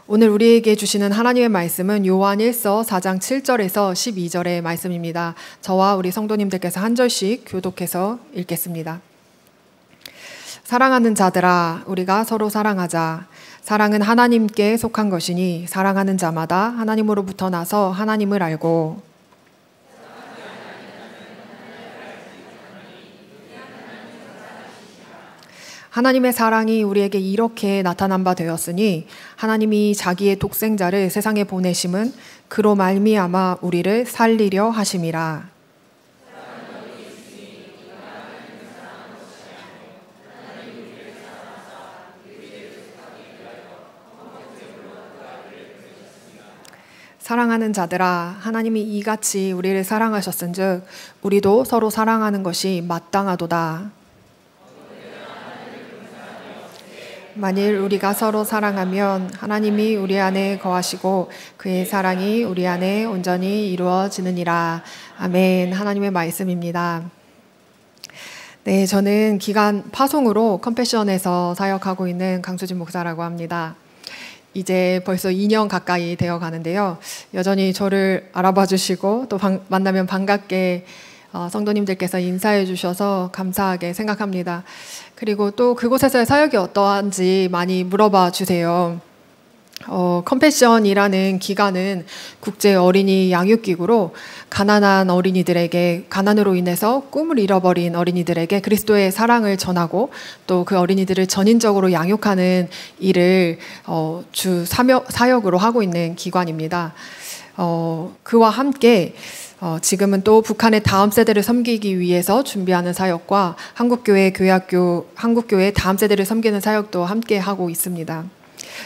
오늘 우리에게 주시는 하나님의 말씀은 요한 1서 4장 7절에서 12절의 말씀입니다. 저와 우리 성도님들께서 한 절씩 교독해서 읽겠습니다. 사랑하는 자들아, 우리가 서로 사랑하자. 사랑은 하나님께 속한 것이니 사랑하는 자마다 하나님으로부터 나서 하나님을 알고 하나님의 사랑이 우리에게 이렇게 나타난 바 되었으니 하나님이 자기의 독생자를 세상에 보내심은 그로 말미암아 우리를 살리려 하심이라. 사랑하는 자들아, 하나님이 이같이 우리를 사랑하셨은즉 우리도 서로 사랑하는 것이 마땅하도다. 만일 우리가 서로 사랑하면 하나님이 우리 안에 거하시고 그의 사랑이 우리 안에 온전히 이루어지느니라. 아멘. 하나님의 말씀입니다. 네, 저는 기간 파송으로 컴패션에서 사역하고 있는 강수진 목사라고 합니다. 이제 벌써 2년 가까이 되어 가는데요. 여전히 저를 알아봐 주시고 또 만나면 반갑게 성도님들께서 인사해 주셔서 감사하게 생각합니다. 그리고 또 그곳에서의 사역이 어떠한지 많이 물어봐 주세요. 컴패션이라는 기관은 국제 어린이 양육기구로 가난한 어린이들에게, 가난으로 인해서 꿈을 잃어버린 어린이들에게 그리스도의 사랑을 전하고 또 그 어린이들을 전인적으로 양육하는 일을 주 사역으로 하고 있는 기관입니다. 그와 함께 지금은 또 북한의 다음 세대를 섬기기 위해서 준비하는 사역과 한국교회 다음 세대를 섬기는 사역도 함께 하고 있습니다.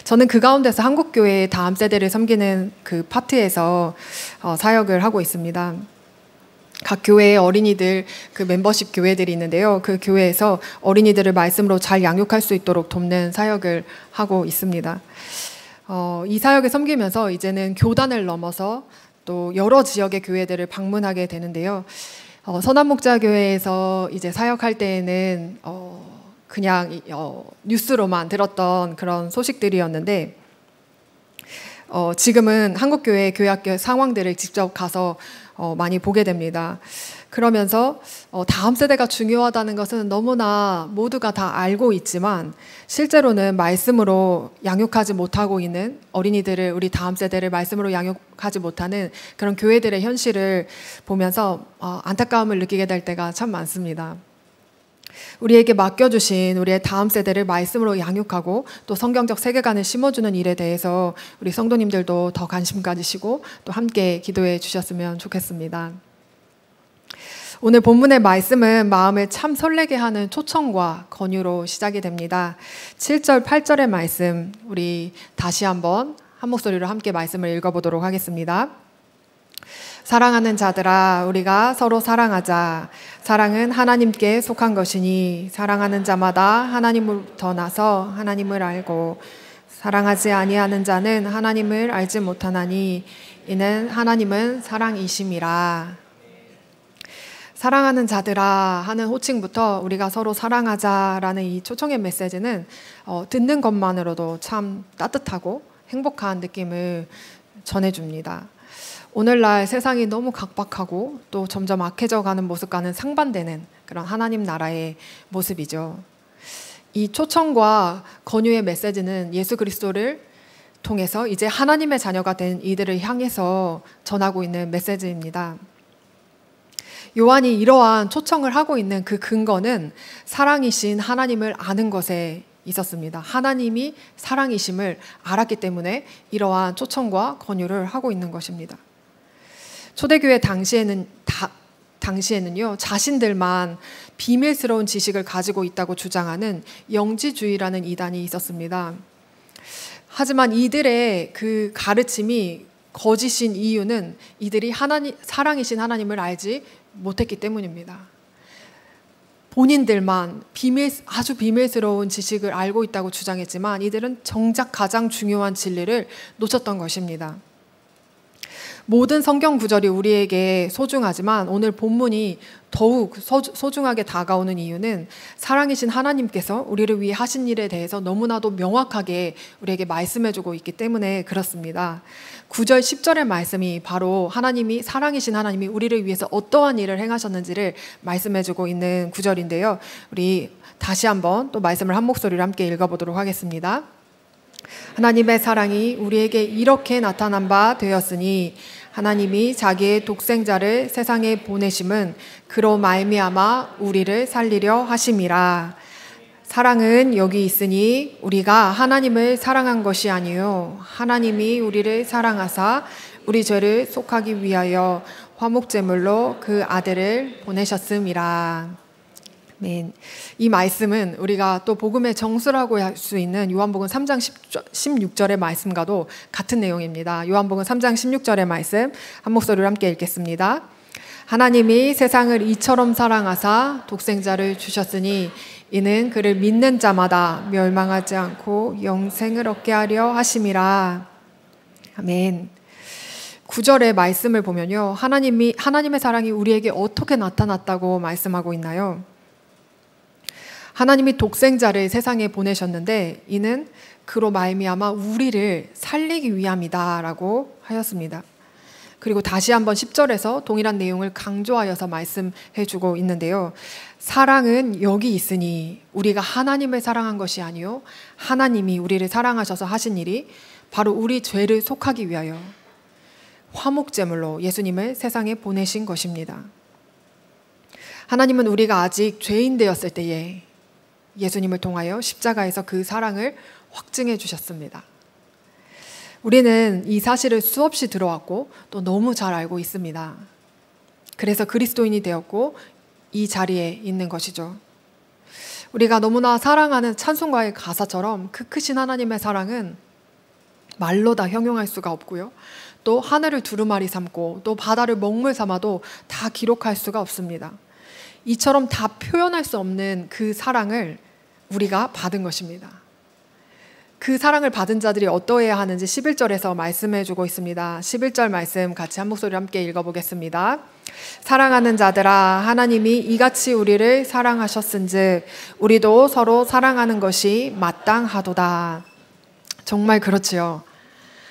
저는 그 가운데서 한국교회의 다음 세대를 섬기는 그 파트에서 사역을 하고 있습니다. 각 교회의 어린이들, 그 멤버십 교회들이 있는데요. 그 교회에서 어린이들을 말씀으로 잘 양육할 수 있도록 돕는 사역을 하고 있습니다. 이 사역을 섬기면서 이제는 교단을 넘어서 또 여러 지역의 교회들을 방문하게 되는데요. 선한목자교회에서 이제 사역할 때에는 그냥 뉴스로만 들었던 그런 소식들이었는데 지금은 한국교회 교회학교 상황들을 직접 가서 많이 보게 됩니다. 그러면서 다음 세대가 중요하다는 것은 너무나 모두가 다 알고 있지만 실제로는 말씀으로 양육하지 못하고 있는 어린이들을, 우리 다음 세대를 말씀으로 양육하지 못하는 그런 교회들의 현실을 보면서 안타까움을 느끼게 될 때가 참 많습니다. 우리에게 맡겨주신 우리의 다음 세대를 말씀으로 양육하고 또 성경적 세계관을 심어주는 일에 대해서 우리 성도님들도 더 관심 가지시고 또 함께 기도해 주셨으면 좋겠습니다. 오늘 본문의 말씀은 마음을 참 설레게 하는 초청과 권유로 시작이 됩니다. 7절, 8절의 말씀 우리 다시 한번 한 목소리로 함께 말씀을 읽어보도록 하겠습니다. 사랑하는 자들아, 우리가 서로 사랑하자. 사랑은 하나님께 속한 것이니 사랑하는 자마다 하나님으로부터 나서 하나님을 알고 사랑하지 아니하는 자는 하나님을 알지 못하나니 이는 하나님은 사랑이심이라. 사랑하는 자들아 하는 호칭부터 우리가 서로 사랑하자라는 이 초청의 메시지는 듣는 것만으로도 참 따뜻하고 행복한 느낌을 전해줍니다. 오늘날 세상이 너무 각박하고 또 점점 악해져 가는 모습과는 상반되는 그런 하나님 나라의 모습이죠. 이 초청과 권유의 메시지는 예수 그리스도를 통해서 이제 하나님의 자녀가 된 이들을 향해서 전하고 있는 메시지입니다. 요한이 이러한 초청을 하고 있는 그 근거는 사랑이신 하나님을 아는 것에 있었습니다. 하나님이 사랑이심을 알았기 때문에 이러한 초청과 권유를 하고 있는 것입니다. 초대교회 당시에는요, 자신들만 비밀스러운 지식을 가지고 있다고 주장하는 영지주의라는 이단이 있었습니다. 하지만 이들의 그 가르침이 거짓인 이유는 이들이 사랑이신 하나님을 알지 못했기 때문입니다. 본인들만 아주 비밀스러운 지식을 알고 있다고 주장했지만 이들은 정작 가장 중요한 진리를 놓쳤던 것입니다. 모든 성경 구절이 우리에게 소중하지만 오늘 본문이 더욱 소중하게 다가오는 이유는 사랑이신 하나님께서 우리를 위해 하신 일에 대해서 너무나도 명확하게 우리에게 말씀해주고 있기 때문에 그렇습니다. 9절 10절의 말씀이 바로 사랑이신 하나님이 우리를 위해서 어떠한 일을 행하셨는지를 말씀해주고 있는 구절인데요. 우리 다시 한번 또 말씀을 한 목소리로 함께 읽어보도록 하겠습니다. 하나님의 사랑이 우리에게 이렇게 나타난 바 되었으니 하나님이 자기의 독생자를 세상에 보내심은 그로 말미암아 우리를 살리려 하심이라. 사랑은 여기 있으니 우리가 하나님을 사랑한 것이 아니요 하나님이 우리를 사랑하사 우리 죄를 속하기 위하여 화목제물로 그 아들을 보내셨음이라. 아멘. 이 말씀은 우리가 또 복음의 정수라고 할 수 있는 요한복음 3장 16절의 말씀과도 같은 내용입니다. 요한복음 3장 16절의 말씀 한 목소리로 함께 읽겠습니다. 하나님이 세상을 이처럼 사랑하사 독생자를 주셨으니 이는 그를 믿는 자마다 멸망하지 않고 영생을 얻게 하려 하심이라. 아멘. 9절의 말씀을 보면요, 하나님의 사랑이 우리에게 어떻게 나타났다고 말씀하고 있나요? 하나님이 독생자를 세상에 보내셨는데 이는 그로 말미암아 우리를 살리기 위함이다라고 하였습니다. 그리고 다시 한번 10절에서 동일한 내용을 강조하여서 말씀해주고 있는데요. 사랑은 여기 있으니 우리가 하나님을 사랑한 것이 아니요 하나님이 우리를 사랑하셔서 하신 일이 바로 우리 죄를 속하기 위하여 화목제물로 예수님을 세상에 보내신 것입니다. 하나님은 우리가 아직 죄인 되었을 때에 예수님을 통하여 십자가에서 그 사랑을 확증해 주셨습니다. 우리는 이 사실을 수없이 들어왔고 또 너무 잘 알고 있습니다. 그래서 그리스도인이 되었고 이 자리에 있는 것이죠. 우리가 너무나 사랑하는 찬송가의 가사처럼 그 크신 하나님의 사랑은 말로 다 형용할 수가 없고요. 또 하늘을 두루마리 삼고 또 바다를 먹물 삼아도 다 기록할 수가 없습니다. 이처럼 다 표현할 수 없는 그 사랑을 우리가 받은 것입니다. 그 사랑을 받은 자들이 어떠해야 하는지 11절에서 말씀해주고 있습니다. 11절 말씀 같이 한 목소리로 함께 읽어보겠습니다. 사랑하는 자들아 하나님이 이같이 우리를 사랑하셨은즉 우리도 서로 사랑하는 것이 마땅하도다. 정말 그렇지요.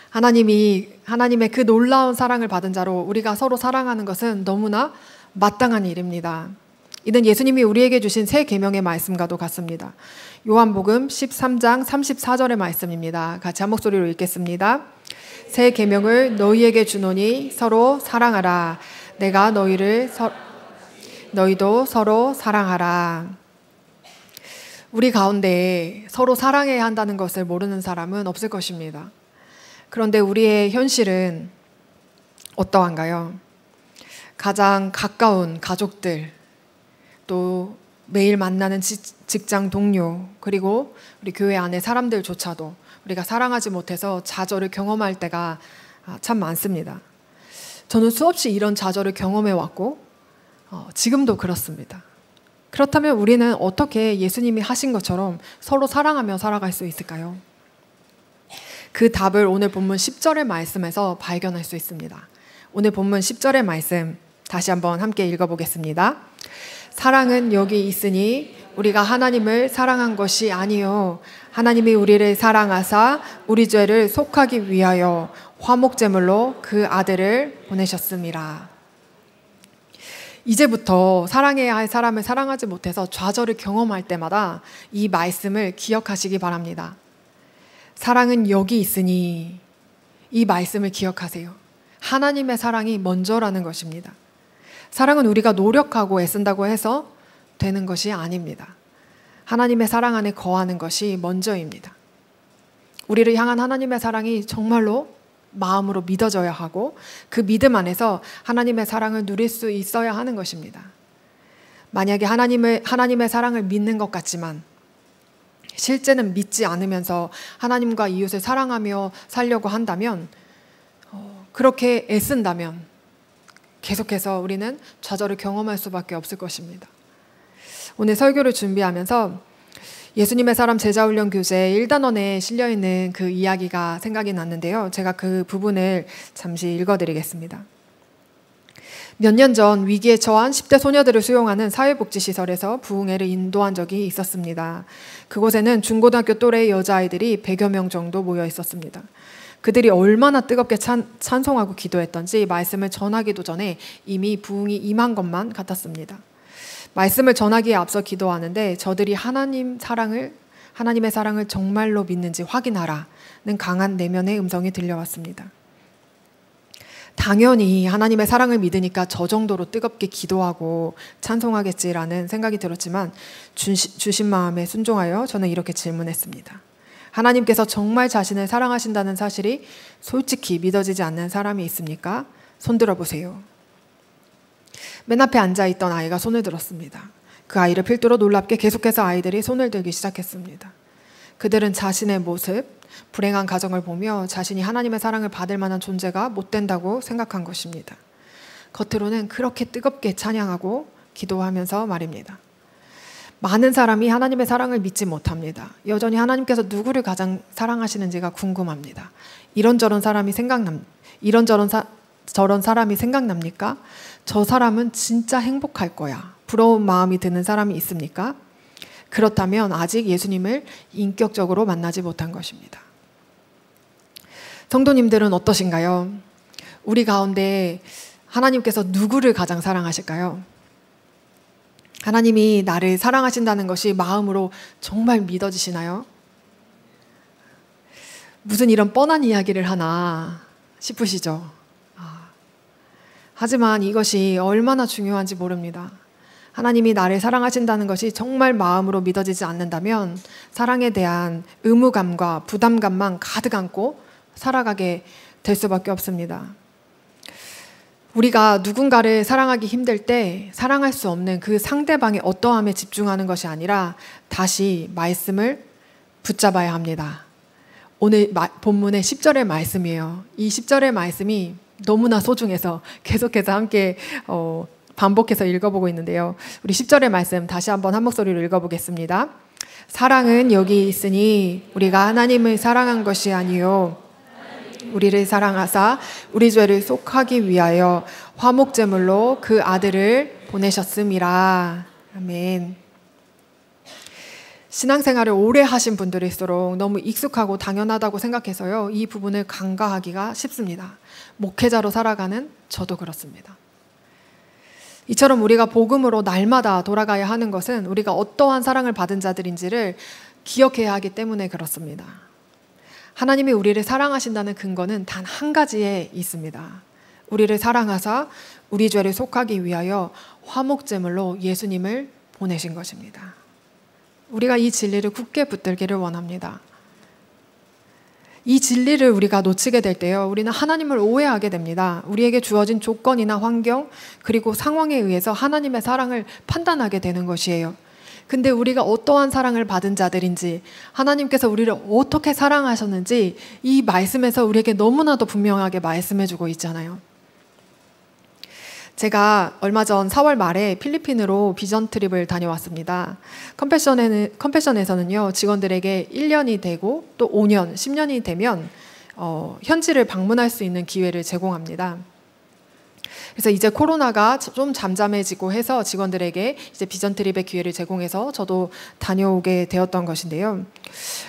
하나님의 그 놀라운 사랑을 받은 자로 우리가 서로 사랑하는 것은 너무나 마땅한 일입니다. 이는 예수님이 우리에게 주신 새 계명의 말씀과도 같습니다. 요한복음 13장 34절의 말씀입니다. 같이 한 목소리로 읽겠습니다. 새 계명을 너희에게 주노니 서로 사랑하라. 내가 너희도 서로 사랑하라. 우리 가운데 서로 사랑해야 한다는 것을 모르는 사람은 없을 것입니다. 그런데 우리의 현실은 어떠한가요? 가장 가까운 가족들, 또 매일 만나는 직장 동료, 그리고 우리 교회 안에 사람들조차도 우리가 사랑하지 못해서 좌절을 경험할 때가 참 많습니다. 저는 수없이 이런 좌절을 경험해 왔고 지금도 그렇습니다. 그렇다면 우리는 어떻게 예수님이 하신 것처럼 서로 사랑하며 살아갈 수 있을까요? 그 답을 오늘 본문 10절의 말씀에서 발견할 수 있습니다. 오늘 본문 10절의 말씀 다시 한번 함께 읽어보겠습니다. 사랑은 여기 있으니 우리가 하나님을 사랑한 것이 아니요 하나님이 우리를 사랑하사 우리 죄를 속하기 위하여 화목제물로 그 아들을 보내셨음이라. 이제부터 사랑해야 할 사람을 사랑하지 못해서 좌절을 경험할 때마다 이 말씀을 기억하시기 바랍니다. 사랑은 여기 있으니 이 말씀을 기억하세요. 하나님의 사랑이 먼저라는 것입니다. 사랑은 우리가 노력하고 애쓴다고 해서 되는 것이 아닙니다. 하나님의 사랑 안에 거하는 것이 먼저입니다. 우리를 향한 하나님의 사랑이 정말로 마음으로 믿어져야 하고 그 믿음 안에서 하나님의 사랑을 누릴 수 있어야 하는 것입니다. 만약에 하나님의 사랑을 믿는 것 같지만 실제는 믿지 않으면서 하나님과 이웃을 사랑하며 살려고 한다면, 그렇게 애쓴다면 계속해서 우리는 좌절을 경험할 수밖에 없을 것입니다. 오늘 설교를 준비하면서 예수님의 사람 제자훈련 교재 1단원에 실려있는 그 이야기가 생각이 났는데요. 제가 그 부분을 잠시 읽어드리겠습니다. 몇 년 전 위기에 처한 10대 소녀들을 수용하는 사회복지시설에서 부흥회를 인도한 적이 있었습니다. 그곳에는 중고등학교 또래의 여자아이들이 100여 명 정도 모여 있었습니다. 그들이 얼마나 뜨겁게 찬송하고 기도했던지 말씀을 전하기도 전에 이미 부흥이 임한 것만 같았습니다. 말씀을 전하기에 앞서 기도하는데 저들이 하나님의 사랑을 정말로 믿는지 확인하라는 강한 내면의 음성이 들려왔습니다. 당연히 하나님의 사랑을 믿으니까 저 정도로 뜨겁게 기도하고 찬송하겠지라는 생각이 들었지만 주신 마음에 순종하여 저는 이렇게 질문했습니다. 하나님께서 정말 자신을 사랑하신다는 사실이 솔직히 믿어지지 않는 사람이 있습니까? 손 들어보세요. 맨 앞에 앉아있던 아이가 손을 들었습니다. 그 아이를 필두로 놀랍게 계속해서 아이들이 손을 들기 시작했습니다. 그들은 자신의 모습, 불행한 가정을 보며 자신이 하나님의 사랑을 받을 만한 존재가 못 된다고 생각한 것입니다. 겉으로는 그렇게 뜨겁게 찬양하고 기도하면서 말입니다. 많은 사람이 하나님의 사랑을 믿지 못합니다. 여전히 하나님께서 누구를 가장 사랑하시는지가 궁금합니다. 이런저런 사람이 생각납니까? 저 사람은 진짜 행복할 거야. 부러운 마음이 드는 사람이 있습니까? 그렇다면 아직 예수님을 인격적으로 만나지 못한 것입니다. 성도님들은 어떠신가요? 우리 가운데 하나님께서 누구를 가장 사랑하실까요? 하나님이 나를 사랑하신다는 것이 마음으로 정말 믿어지시나요? 무슨 이런 뻔한 이야기를 하나 싶으시죠? 하지만 이것이 얼마나 중요한지 모릅니다. 하나님이 나를 사랑하신다는 것이 정말 마음으로 믿어지지 않는다면 사랑에 대한 의무감과 부담감만 가득 안고 살아가게 될 수밖에 없습니다. 우리가 누군가를 사랑하기 힘들 때 사랑할 수 없는 그 상대방의 어떠함에 집중하는 것이 아니라 다시 말씀을 붙잡아야 합니다. 오늘 본문의 10절의 말씀이에요. 이 10절의 말씀이 너무나 소중해서 계속해서 함께 반복해서 읽어보고 있는데요. 우리 10절의 말씀 다시 한번 한 목소리로 읽어보겠습니다. 사랑은 여기 있으니 우리가 하나님을 사랑한 것이 아니요 우리를 사랑하사 우리 죄를 속하기 위하여 화목제물로 그 아들을 보내셨음이라. 아멘. 신앙생활을 오래 하신 분들일수록 너무 익숙하고 당연하다고 생각해서요. 이 부분을 간과하기가 쉽습니다. 목회자로 살아가는 저도 그렇습니다. 이처럼 우리가 복음으로 날마다 돌아가야 하는 것은 우리가 어떠한 사랑을 받은 자들인지를 기억해야 하기 때문에 그렇습니다. 하나님이 우리를 사랑하신다는 근거는 단 한 가지에 있습니다. 우리를 사랑하사 우리 죄를 속하기 위하여 화목제물로 예수님을 보내신 것입니다. 우리가 이 진리를 굳게 붙들기를 원합니다. 이 진리를 우리가 놓치게 될 때요, 우리는 하나님을 오해하게 됩니다. 우리에게 주어진 조건이나 환경 그리고 상황에 의해서 하나님의 사랑을 판단하게 되는 것이에요. 근데 우리가 어떠한 사랑을 받은 자들인지, 하나님께서 우리를 어떻게 사랑하셨는지 이 말씀에서 우리에게 너무나도 분명하게 말씀해주고 있잖아요. 제가 얼마 전 4월 말에 필리핀으로 비전 트립을 다녀왔습니다. 컴패션에서는요, 직원들에게 1년이 되고 또 5년, 10년이 되면 현지를 방문할 수 있는 기회를 제공합니다. 그래서 이제 코로나가 좀 잠잠해지고 해서 직원들에게 이제 비전 트립의 기회를 제공해서 저도 다녀오게 되었던 것인데요.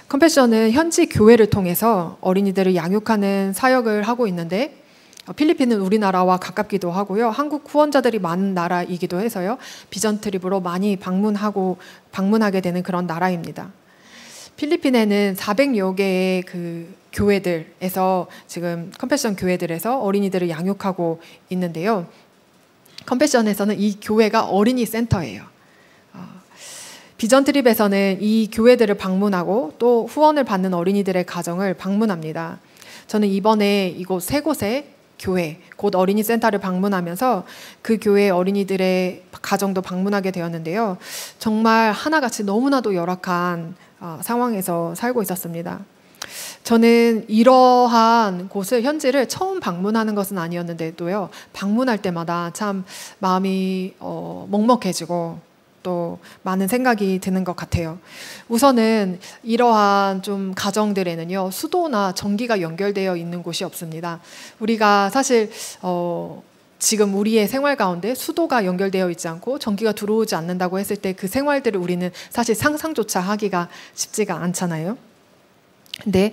컴패션은 현지 교회를 통해서 어린이들을 양육하는 사역을 하고 있는데, 필리핀은 우리나라와 가깝기도 하고요. 한국 후원자들이 많은 나라이기도 해서요. 비전 트립으로 많이 방문하게 되는 그런 나라입니다. 필리핀에는 400여 개의 그 교회들에서 지금 컴패션 교회들에서 어린이들을 양육하고 있는데요. 컴패션에서는 이 교회가 어린이 센터예요. 비전 트립에서는 이 교회들을 방문하고 또 후원을 받는 어린이들의 가정을 방문합니다. 저는 이번에 이곳 세 곳의 교회, 곧 어린이 센터를 방문하면서 그 교회 어린이들의 가정도 방문하게 되었는데요. 정말 하나같이 너무나도 열악한 상황에서 살고 있었습니다. 저는 이러한 곳을, 현지를 처음 방문하는 것은 아니었는데도요, 방문할 때마다 참 마음이 먹먹해지고 또 많은 생각이 드는 것 같아요. 우선은 이러한 좀 가정들에는요, 수도나 전기가 연결되어 있는 곳이 없습니다. 우리가 사실 지금 우리의 생활 가운데 수도가 연결되어 있지 않고 전기가 들어오지 않는다고 했을 때 그 생활들을 우리는 사실 상상조차 하기가 쉽지가 않잖아요. 근데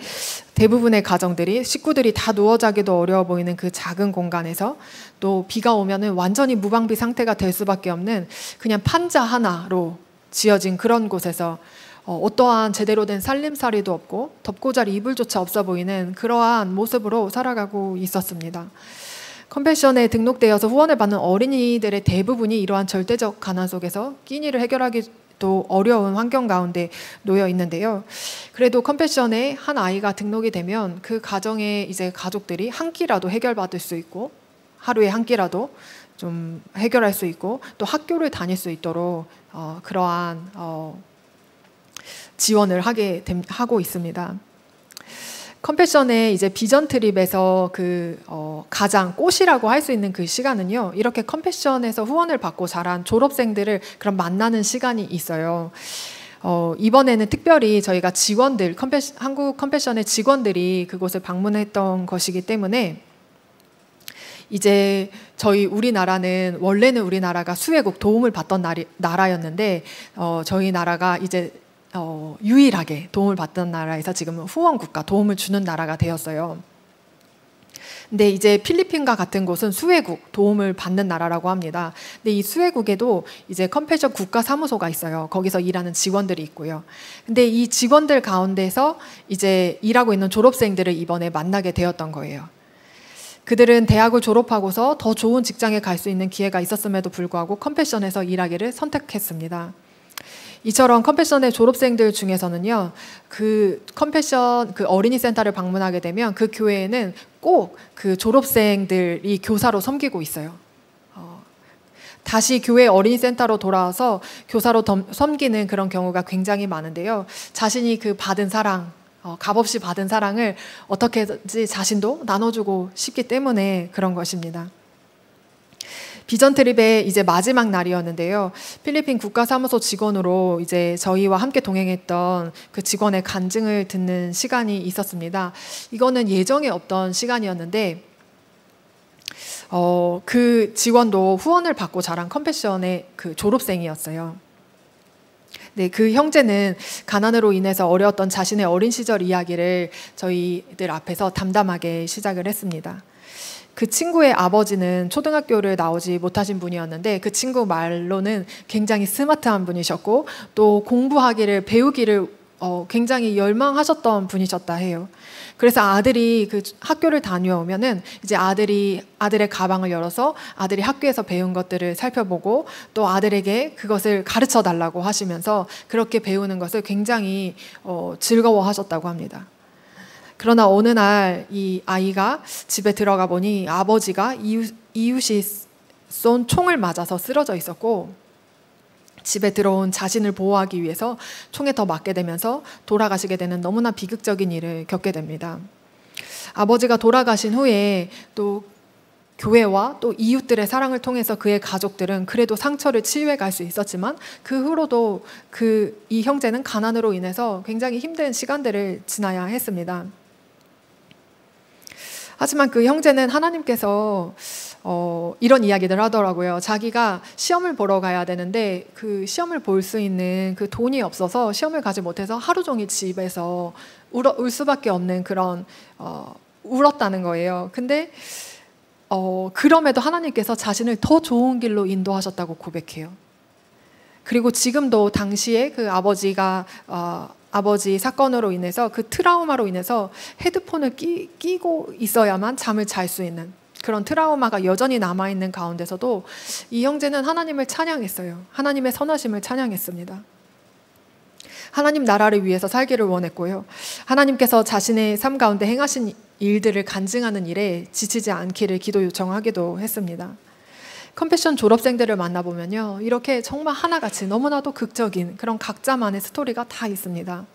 대부분의 가정들이 식구들이 다 누워 자기도 어려워 보이는 그 작은 공간에서 또 비가 오면은 완전히 무방비 상태가 될 수밖에 없는 그냥 판자 하나로 지어진 그런 곳에서 어떠한 제대로 된 살림살이도 없고 덮고 잘 이불조차 없어 보이는 그러한 모습으로 살아가고 있었습니다. 컴패션에 등록되어서 후원을 받는 어린이들의 대부분이 이러한 절대적 가난 속에서 끼니를 해결하기도 어려운 환경 가운데 놓여 있는데요. 그래도 컴패션에 한 아이가 등록이 되면 그 가정의 이제 가족들이 한 끼라도 해결받을 수 있고 하루에 한 끼라도 좀 해결할 수 있고 또 학교를 다닐 수 있도록 그러한 지원을 하고 있습니다. 컴패션의 이제 비전 트립에서 가장 꽃이라고 할 수 있는 그 시간은요, 이렇게 컴패션에서 후원을 받고 자란 졸업생들을 그럼 만나는 시간이 있어요. 이번에는 특별히 저희가 직원들, 한국 컴패션의 직원들이 그곳을 방문했던 것이기 때문에 이제 우리나라는 원래는 우리나라가 수혜국 도움을 받던 나라였는데 저희 나라가 이제 유일하게 도움을 받던 나라에서 지금은 후원국가 도움을 주는 나라가 되었어요. 근데 이제 필리핀과 같은 곳은 수혜국 도움을 받는 나라라고 합니다. 근데 이 수혜국에도 이제 컴패션 국가사무소가 있어요. 거기서 일하는 직원들이 있고요. 근데 이 직원들 가운데서 이제 일하고 있는 졸업생들을 이번에 만나게 되었던 거예요. 그들은 대학을 졸업하고서 더 좋은 직장에 갈 수 있는 기회가 있었음에도 불구하고 컴패션에서 일하기를 선택했습니다. 이처럼 컴패션의 졸업생들 중에서는요, 그 어린이 센터를 방문하게 되면 그 교회에는 꼭 그 졸업생들이 교사로 섬기고 있어요. 다시 교회 어린이 센터로 돌아와서 교사로 섬기는 그런 경우가 굉장히 많은데요. 자신이 그 받은 사랑, 값없이 받은 사랑을 어떻게든지 자신도 나눠주고 싶기 때문에 그런 것입니다. 비전 트립의 이제 마지막 날이었는데요. 필리핀 국가사무소 직원으로 이제 저희와 함께 동행했던 그 직원의 간증을 듣는 시간이 있었습니다. 이거는 예정에 없던 시간이었는데 그 직원도 후원을 받고 자란 컴패션의 그 졸업생이었어요. 네, 그 형제는 가난으로 인해서 어려웠던 자신의 어린 시절 이야기를 저희들 앞에서 담담하게 시작을 했습니다. 그 친구의 아버지는 초등학교를 나오지 못하신 분이었는데 그 친구 말로는 굉장히 스마트한 분이셨고 또 배우기를 굉장히 열망하셨던 분이셨다 해요. 그래서 아들이 그 학교를 다녀오면은 이제 아들의 가방을 열어서 아들이 학교에서 배운 것들을 살펴보고 또 아들에게 그것을 가르쳐 달라고 하시면서 그렇게 배우는 것을 굉장히 즐거워하셨다고 합니다. 그러나 어느 날 이 아이가 집에 들어가 보니 아버지가 이웃이 쏜 총을 맞아서 쓰러져 있었고 집에 들어온 자신을 보호하기 위해서 총에 더 맞게 되면서 돌아가시게 되는 너무나 비극적인 일을 겪게 됩니다. 아버지가 돌아가신 후에 또 교회와 또 이웃들의 사랑을 통해서 그의 가족들은 그래도 상처를 치유해 갈 수 있었지만 그 후로도 이 형제는 가난으로 인해서 굉장히 힘든 시간들을 지나야 했습니다. 하지만 그 형제는 하나님께서 이런 이야기들 하더라고요. 자기가 시험을 보러 가야 되는데 그 시험을 볼 수 있는 그 돈이 없어서 시험을 가지 못해서 하루 종일 집에서 울 수밖에 없는 그런 울었다는 거예요. 근데 그럼에도 하나님께서 자신을 더 좋은 길로 인도하셨다고 고백해요. 그리고 지금도 당시에 그 아버지 사건으로 인해서 그 트라우마로 인해서 헤드폰을 끼고 있어야만 잠을 잘 수 있는 그런 트라우마가 여전히 남아있는 가운데서도 이 형제는 하나님을 찬양했어요. 하나님의 선하심을 찬양했습니다. 하나님 나라를 위해서 살기를 원했고요. 하나님께서 자신의 삶 가운데 행하신 일들을 간증하는 일에 지치지 않기를 기도 요청하기도 했습니다. 컴패션 졸업생들을 만나보면요, 이렇게 정말 하나같이 너무나도 극적인 그런 각자만의 스토리가 다 있습니다.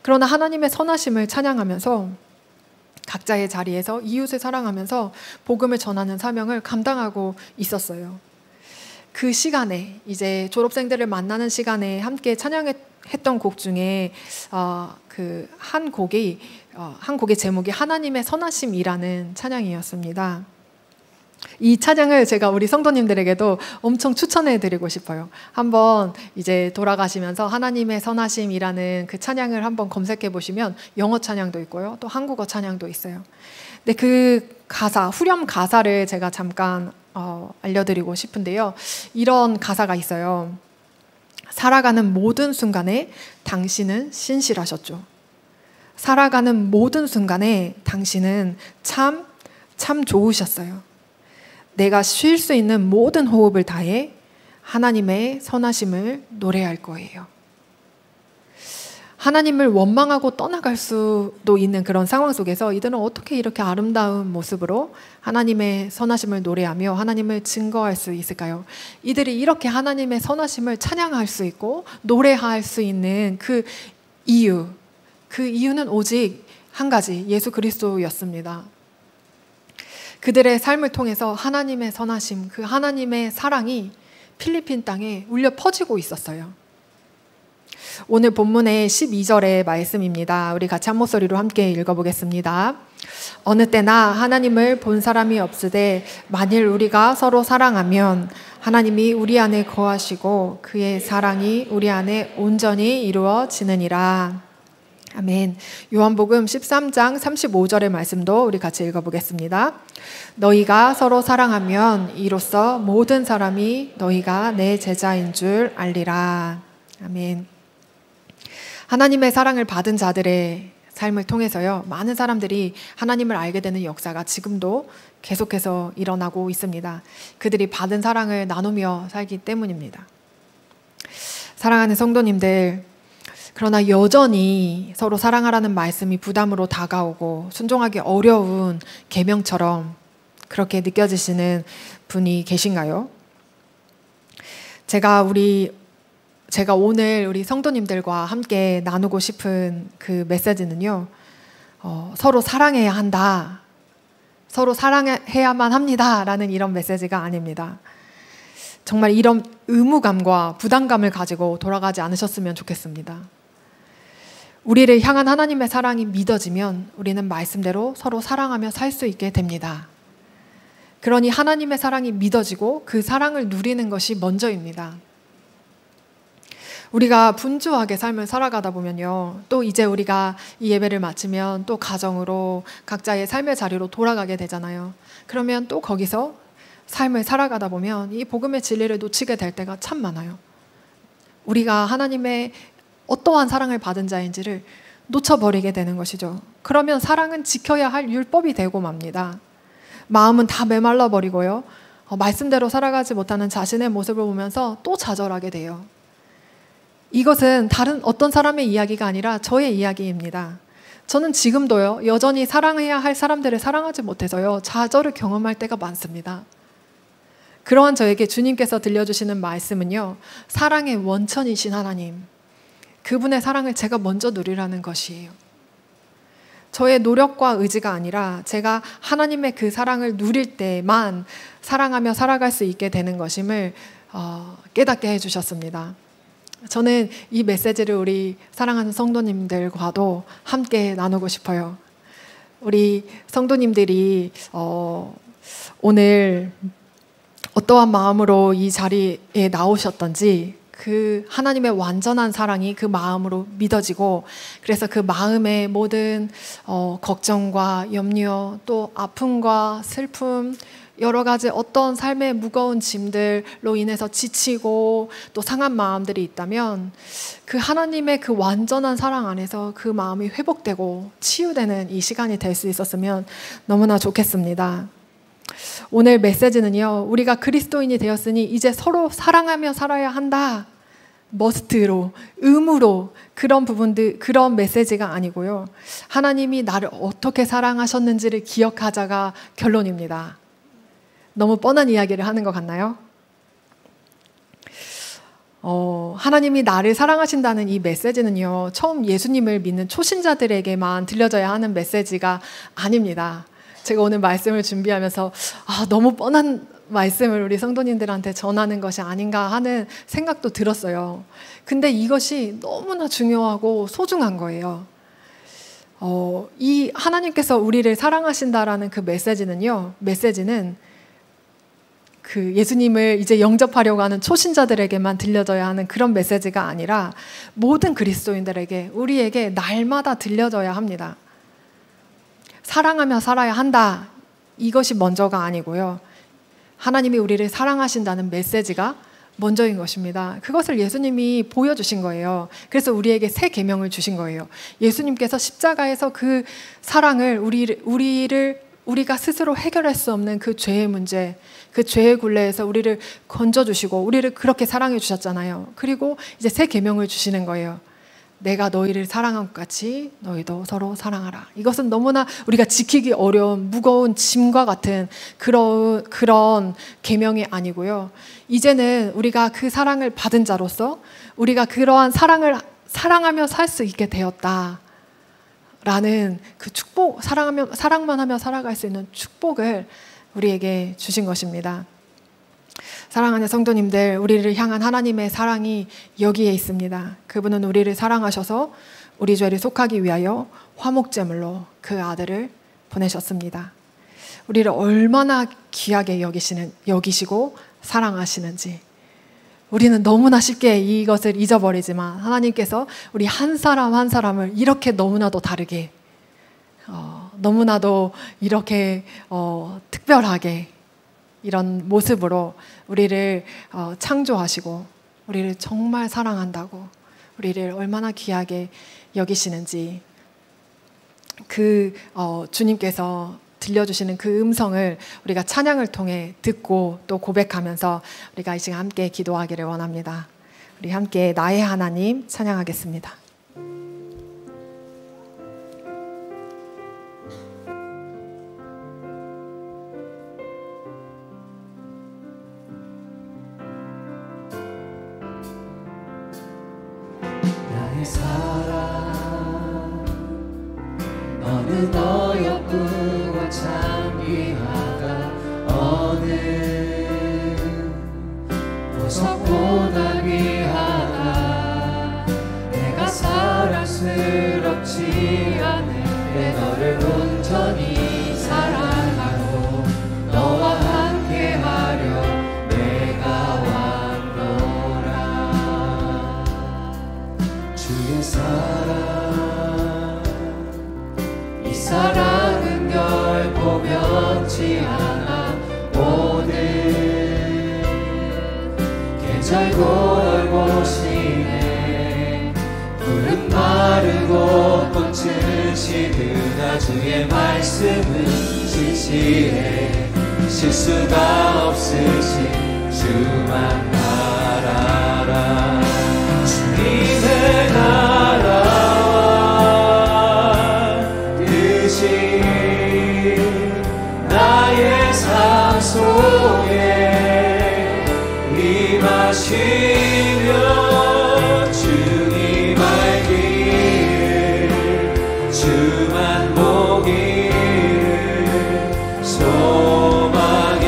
그러나 하나님의 선하심을 찬양하면서 각자의 자리에서 이웃을 사랑하면서 복음을 전하는 사명을 감당하고 있었어요. 그 시간에 이제 졸업생들을 만나는 시간에 함께 찬양했던 곡 중에 그 한 곡의 제목이 하나님의 선하심이라는 찬양이었습니다. 이 찬양을 제가 우리 성도님들에게도 엄청 추천해 드리고 싶어요. 한번 이제 돌아가시면서 하나님의 선하심이라는 그 찬양을 한번 검색해 보시면 영어 찬양도 있고요. 또 한국어 찬양도 있어요. 근데 그 가사, 후렴 가사를 제가 잠깐 알려드리고 싶은데요. 이런 가사가 있어요. 살아가는 모든 순간에 당신은 신실하셨죠. 살아가는 모든 순간에 당신은 참 좋으셨어요. 내가 쉴 수 있는 모든 호흡을 다해 하나님의 선하심을 노래할 거예요. 하나님을 원망하고 떠나갈 수도 있는 그런 상황 속에서 이들은 어떻게 이렇게 아름다운 모습으로 하나님의 선하심을 노래하며 하나님을 증거할 수 있을까요? 이들이 이렇게 하나님의 선하심을 찬양할 수 있고 노래할 수 있는 그 이유는 오직 한 가지, 예수 그리스도였습니다. 그들의 삶을 통해서 하나님의 선하심, 그 하나님의 사랑이 필리핀 땅에 울려 퍼지고 있었어요. 오늘 본문의 12절의 말씀입니다. 우리 같이 한 목소리로 함께 읽어보겠습니다. 어느 때나 하나님을 본 사람이 없으되 만일 우리가 서로 사랑하면 하나님이 우리 안에 거하시고 그의 사랑이 우리 안에 온전히 이루어지느니라. 아멘. 요한복음 13장 35절의 말씀도 우리 같이 읽어보겠습니다. 너희가 서로 사랑하면 이로써 모든 사람이 너희가 내 제자인 줄 알리라. 아멘. 하나님의 사랑을 받은 자들의 삶을 통해서요, 많은 사람들이 하나님을 알게 되는 역사가 지금도 계속해서 일어나고 있습니다. 그들이 받은 사랑을 나누며 살기 때문입니다. 사랑하는 성도님들, 그러나 여전히 서로 사랑하라는 말씀이 부담으로 다가오고 순종하기 어려운 계명처럼 그렇게 느껴지시는 분이 계신가요? 제가 오늘 우리 성도님들과 함께 나누고 싶은 그 메시지는요, 서로 사랑해야 한다, 서로 사랑해야만 합니다 라는 이런 메시지가 아닙니다. 정말 이런 의무감과 부담감을 가지고 돌아가지 않으셨으면 좋겠습니다. 우리를 향한 하나님의 사랑이 믿어지면 우리는 말씀대로 서로 사랑하며 살 수 있게 됩니다. 그러니 하나님의 사랑이 믿어지고 그 사랑을 누리는 것이 먼저입니다. 우리가 분주하게 삶을 살아가다 보면요, 또 이제 우리가 이 예배를 마치면 또 가정으로 각자의 삶의 자리로 돌아가게 되잖아요. 그러면 또 거기서 삶을 살아가다 보면 이 복음의 진리를 놓치게 될 때가 참 많아요. 우리가 하나님의 어떠한 사랑을 받은 자인지를 놓쳐버리게 되는 것이죠. 그러면 사랑은 지켜야 할 율법이 되고 맙니다. 마음은 다 메말라 버리고요, 말씀대로 살아가지 못하는 자신의 모습을 보면서 또 좌절하게 돼요. 이것은 다른 어떤 사람의 이야기가 아니라 저의 이야기입니다. 저는 지금도요, 여전히 사랑해야 할 사람들을 사랑하지 못해서요, 좌절을 경험할 때가 많습니다. 그러한 저에게 주님께서 들려주시는 말씀은요, 사랑의 원천이신 하나님, 그분의 사랑을 제가 먼저 누리라는 것이에요. 저의 노력과 의지가 아니라 제가 하나님의 그 사랑을 누릴 때만 사랑하며 살아갈 수 있게 되는 것임을 깨닫게 해주셨습니다. 저는 이 메시지를 우리 사랑하는 성도님들과도 함께 나누고 싶어요. 우리 성도님들이 오늘 어떠한 마음으로 이 자리에 나오셨던지, 그 하나님의 완전한 사랑이 그 마음으로 믿어지고, 그래서 그 마음의 모든 걱정과 염려, 또 아픔과 슬픔, 여러 가지 어떤 삶의 무거운 짐들로 인해서 지치고 또 상한 마음들이 있다면, 그 하나님의 그 완전한 사랑 안에서 그 마음이 회복되고 치유되는 이 시간이 될 수 있었으면 너무나 좋겠습니다. 오늘 메시지는요, 우리가 그리스도인이 되었으니 이제 서로 사랑하며 살아야 한다, 머스트로, 의무로, 그런 부분들, 그런 메시지가 아니고요, 하나님이 나를 어떻게 사랑하셨는지를 기억하자가 결론입니다. 너무 뻔한 이야기를 하는 것 같나요? 하나님이 나를 사랑하신다는 이 메시지는요, 처음 예수님을 믿는 초신자들에게만 들려져야 하는 메시지가 아닙니다. 제가 오늘 말씀을 준비하면서 너무 뻔한 말씀을 우리 성도님들한테 전하는 것이 아닌가 하는 생각도 들었어요. 근데 이것이 너무나 중요하고 소중한 거예요. 이 하나님께서 우리를 사랑하신다라는 그 메시지는 그 예수님을 이제 영접하려고 하는 초신자들에게만 들려져야 하는 그런 메시지가 아니라 모든 그리스도인들에게, 우리에게 날마다 들려져야 합니다. 사랑하며 살아야 한다, 이것이 먼저가 아니고요. 하나님이 우리를 사랑하신다는 메시지가 먼저인 것입니다. 그것을 예수님이 보여주신 거예요. 그래서 우리에게 새 계명을 주신 거예요. 예수님께서 십자가에서 그 사랑을 우리가 스스로 해결할 수 없는 그 죄의 문제, 그 죄의 굴레에서 우리를 건져주시고 우리를 그렇게 사랑해 주셨잖아요. 그리고 이제 새 계명을 주시는 거예요. 내가 너희를 사랑한 것 같이 너희도 서로 사랑하라. 이것은 너무나 우리가 지키기 어려운 무거운 짐과 같은 그런 계명이 아니고요. 이제는 우리가 그 사랑을 받은 자로서 우리가 그러한 사랑을 사랑하며 살 수 있게 되었다 라는 그 축복, 사랑만 하며 살아갈 수 있는 축복을 우리에게 주신 것입니다. 사랑하는 성도님들, 우리를 향한 하나님의 사랑이 여기에 있습니다. 그분은 우리를 사랑하셔서 우리 죄를 속하기 위하여 화목제물로 그 아들을 보내셨습니다. 우리를 얼마나 귀하게 여기시고 사랑하시는지 우리는 너무나 쉽게 이것을 잊어버리지만, 하나님께서 우리 한 사람 한 사람을 이렇게 너무나도 다르게, 너무나도 이렇게 특별하게 이런 모습으로 우리를 창조하시고 우리를 정말 사랑한다고, 우리를 얼마나 귀하게 여기시는지 주님께서 들려주시는 그 음성을 우리가 찬양을 통해 듣고 또 고백하면서 우리가 이 시간 함께 기도하기를 원합니다. 우리 함께 나의 하나님 찬양하겠습니다. 나의 사랑 어느 너였구나 참 귀하다. 어느 보석보다 귀하다. 내가 사랑스럽지 않은데 너를 온전히 사랑하고 너와 함께하려 내가 왔노라. 주의 사랑, 이 사랑은 결코 변치 않아. 모든 계절고 얼곳이네. 푸른 마르고 꽃은 시드나 주의 말씀은 진실해. 실수가 없으신 주만 바라라. 주님의 나라와 뜻이 나의 삶 속에 임하시며 주님 알기를 주만 보기를 소망해.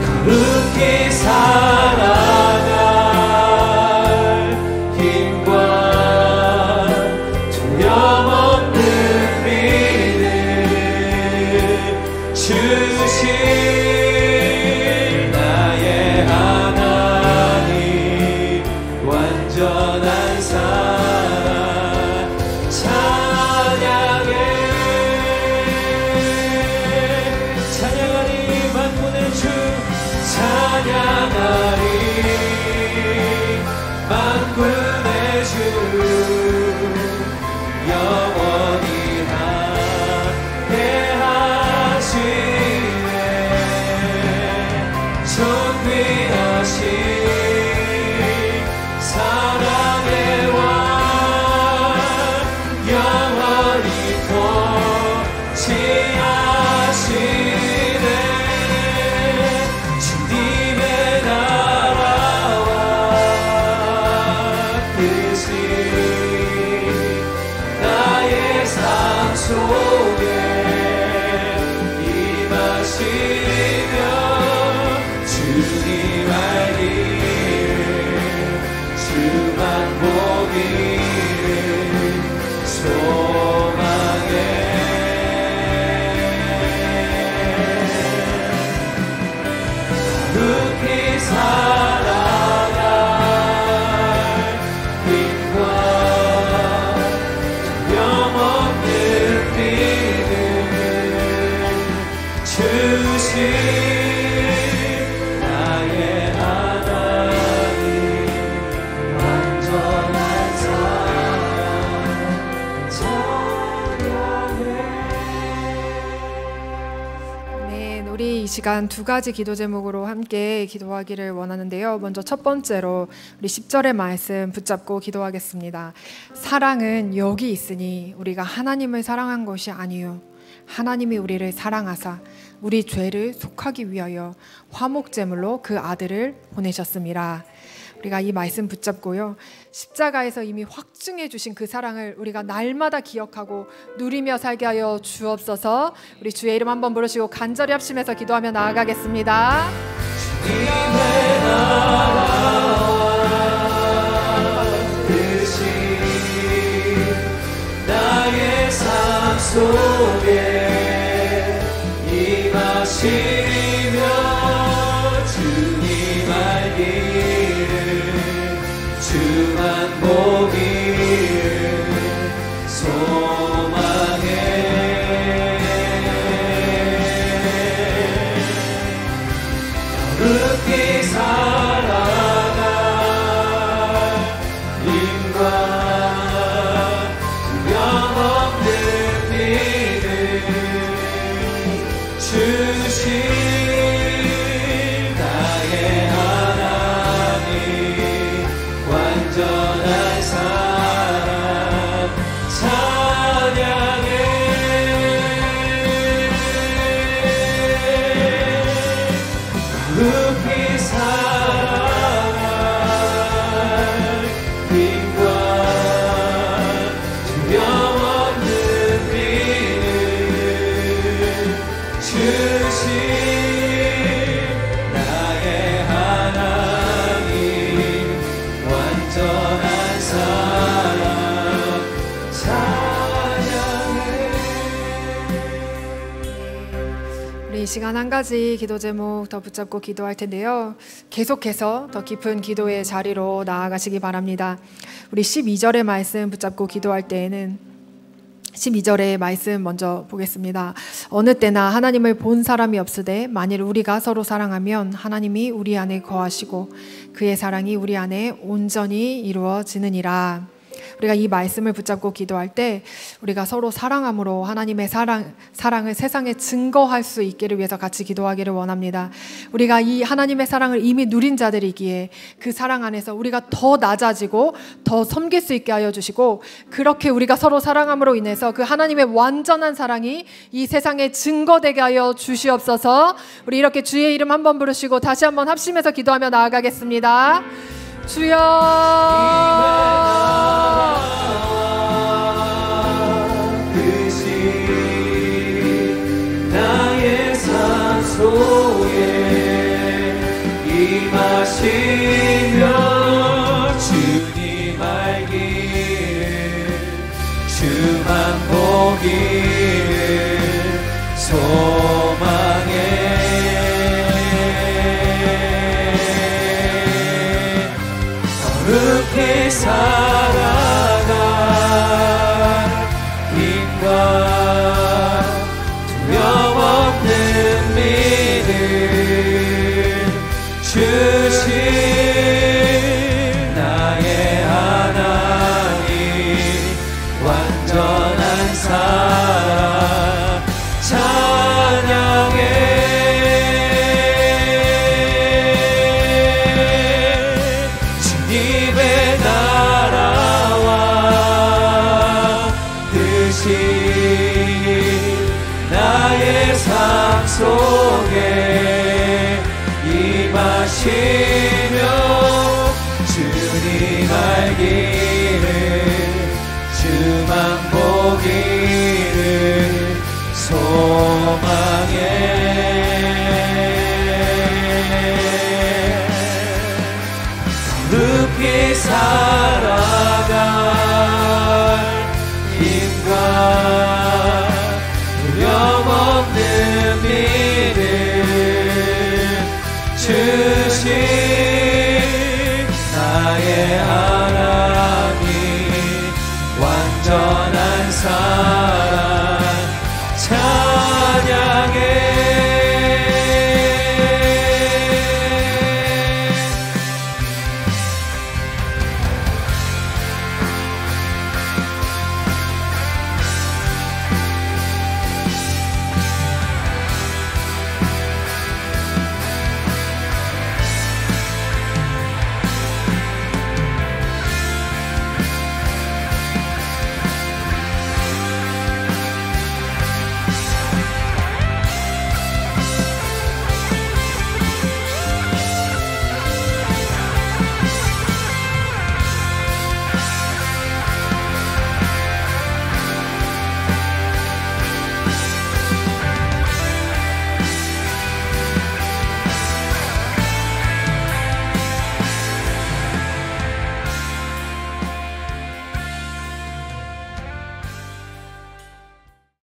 가볍게 살아갈 힘과 두려움없는 믿음 주신 나의 하나님 완전한 사랑 찬양해. 찬양하리 만군의 주 찬양하리 만군의 주 영원히 함께하시네. 존귀하신 사랑의 왕 영원히 통치하시네. 주님의 나라와 뜻이 나의 삶 속에 이 시간 두 가지 기도 제목으로 함께 기도하기를 원하는데요. 먼저 첫 번째로 우리 10절의 말씀 붙잡고 기도하겠습니다. 사랑은 여기 있으니 우리가 하나님을 사랑한 것이 아니요 하나님이 우리를 사랑하사 우리 죄를 속하기 위하여 화목제물로 그 아들을 보내셨습니다. 우리가 이 말씀 붙잡고요, 십자가에서 이미 확증해 주신 그 사랑을 우리가 날마다 기억하고 누리며 살게 하여 주옵소서. 우리 주의 이름 한번 부르시고 간절히 합심해서 기도하며 나아가겠습니다. 주님의 나라와 뜻이 나의 삶 속에 임하시며 주님 알기를 주만 보기를 소망해. 거룩히 살아갈 힘과 두려움 없는 믿음 주신 나의 하나님 완전한 사랑 찬양해. 거룩히 살아갈 힘과 두려움 없는 믿음 주신 나의 하나님 완전한 사랑 찬양해. 우리 이 시간 한 가지 기도 제목 더 붙잡고 기도할 텐데요. 계속해서 더 깊은 기도의 자리로 나아가시기 바랍니다. 우리 12절의 말씀 붙잡고 기도할 때에는 12절의 말씀 먼저 보겠습니다. 어느 때나 하나님을 본 사람이 없으되 만일 우리가 서로 사랑하면 하나님이 우리 안에 거하시고 그의 사랑이 우리 안에 온전히 이루어지느니라. 우리가 이 말씀을 붙잡고 기도할 때 우리가 서로 사랑함으로 하나님의 사랑을 세상에 증거할 수 있기를 위해서 같이 기도하기를 원합니다. 우리가 이 하나님의 사랑을 이미 누린 자들이기에 그 사랑 안에서 우리가 더 낮아지고 더 섬길 수 있게 하여 주시고, 그렇게 우리가 서로 사랑함으로 인해서 그 하나님의 완전한 사랑이 이 세상에 증거되게 하여 주시옵소서. 우리 이렇게 주의 이름 한번 부르시고 다시 한번 합심해서 기도하며 나아가겠습니다. 주여 나의 삶 속에 임하시며 주님 알기를 주만 보기를 소망해. 거룩히 살아갈 힘과 두려움 없는 믿음 주신 나의 하나님 완전한 사랑 찬양해. 주님의 나라와 뜻이 나의 삶 속에 임하시며 주님 알기를 주만 보기를 소망해. 거룩히 살아갈 힘과 두려움 없는 믿음 주신 나의 하나님 완전한 사랑